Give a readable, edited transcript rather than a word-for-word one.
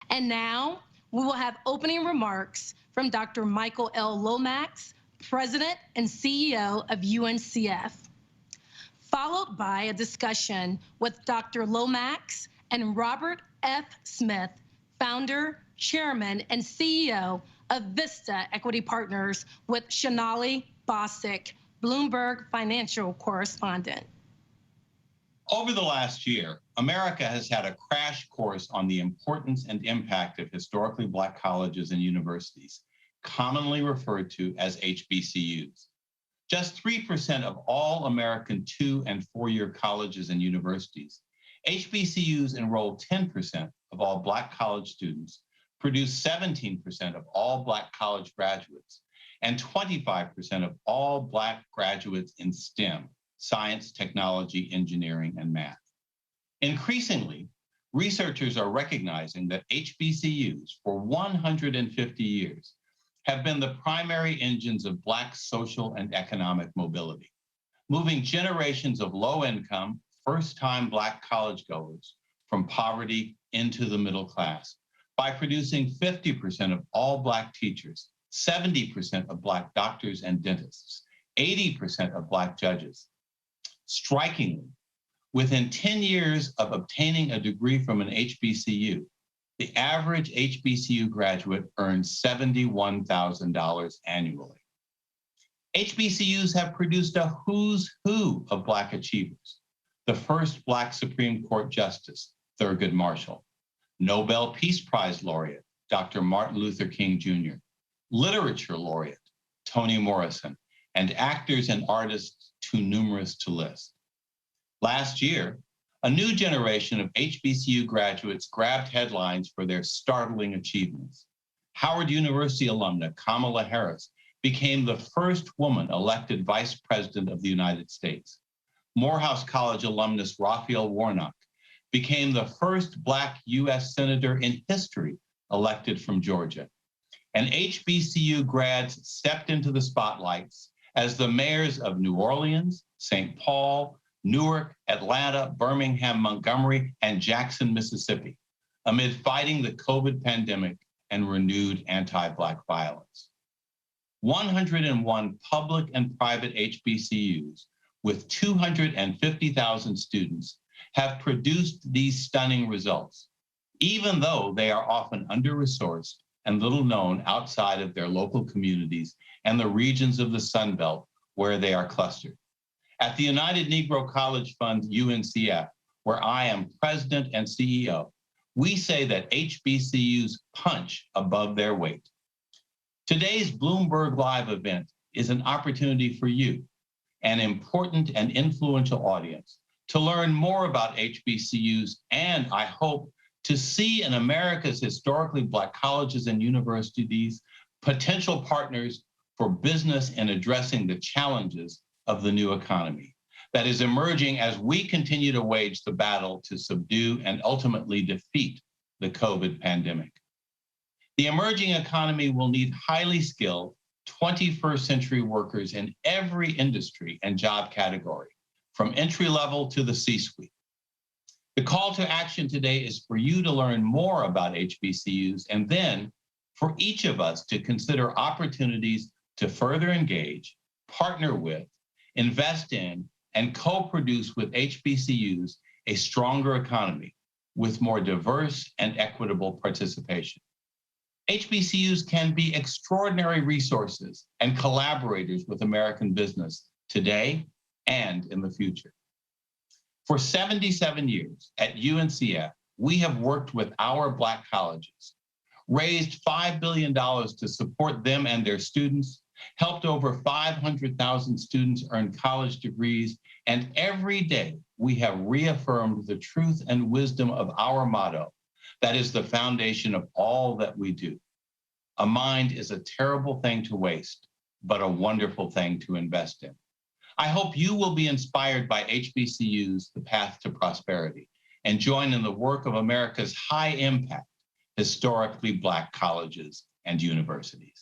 And now we will have opening remarks from Dr. Michael L. Lomax, President and CEO of UNCF, followed by a discussion with Dr. Lomax and Robert F. Smith, founder, chairman, and CEO of Vista Equity Partners, with Shanali Bostic, Bloomberg financial correspondent. Over the last year, America has had a crash course on the importance and impact of historically Black colleges and universities, commonly referred to as HBCUs. Just 3% of all American 2- and 4-year colleges and universities. HBCUs enroll 10% of all Black college students, produce 17% of all Black college graduates, and 25% of all Black graduates in STEM, science, technology, engineering, and math. Increasingly, researchers are recognizing that HBCUs for 150 years have been the primary engines of Black social and economic mobility, moving generations of low-income, first-time Black college-goers from poverty into the middle class by producing 50% of all Black teachers, 70% of Black doctors and dentists, 80% of Black judges. Strikingly, within 10 years of obtaining a degree from an HBCU, the average HBCU graduate earns $71,000 annually. HBCUs have produced a who's who of Black achievers. The first Black Supreme Court Justice, Thurgood Marshall, Nobel Peace Prize laureate, Dr. Martin Luther King Jr., literature laureate, Toni Morrison, and actors and artists too numerous to list. Last year, a new generation of HBCU graduates grabbed headlines for their startling achievements. Howard University alumna Kamala Harris became the first woman elected Vice President of the United States. Morehouse College alumnus Raphael Warnock became the first Black U.S. Senator in history elected from Georgia. And HBCU grads stepped into the spotlights as the mayors of New Orleans, St. Paul, Newark, Atlanta, Birmingham, Montgomery, and Jackson, Mississippi, amid fighting the COVID pandemic and renewed anti-Black violence. 101 public and private HBCUs with 250,000 students have produced these stunning results, even though they are often under-resourced and little known outside of their local communities and the regions of the Sun Belt where they are clustered. At the United Negro College Fund, UNCF, where I am president and CEO, we say that HBCUs punch above their weight. Today's Bloomberg Live event is an opportunity for you, an important and influential audience, to learn more about HBCUs and, I hope, to see in America's historically Black colleges and universities potential partners for business in addressing the challenges of the new economy that is emerging as we continue to wage the battle to subdue and ultimately defeat the COVID pandemic. The emerging economy will need highly skilled 21st century workers in every industry and job category, from entry level to the C-suite. The call to action today is for you to learn more about HBCUs and then for each of us to consider opportunities to further engage, partner with, invest in, and co-produce with HBCUs a stronger economy with more diverse and equitable participation. HBCUs can be extraordinary resources and collaborators with American business today and in the future. For 77 years at UNCF, we have worked with our Black colleges, raised $5 billion to support them and their students, helped over 500,000 students earn college degrees, and every day we have reaffirmed the truth and wisdom of our motto that is the foundation of all that we do. A mind is a terrible thing to waste, but a wonderful thing to invest in. I hope you will be inspired by HBCUs, the path to prosperity, and join in the work of America's high-impact, historically Black colleges and universities.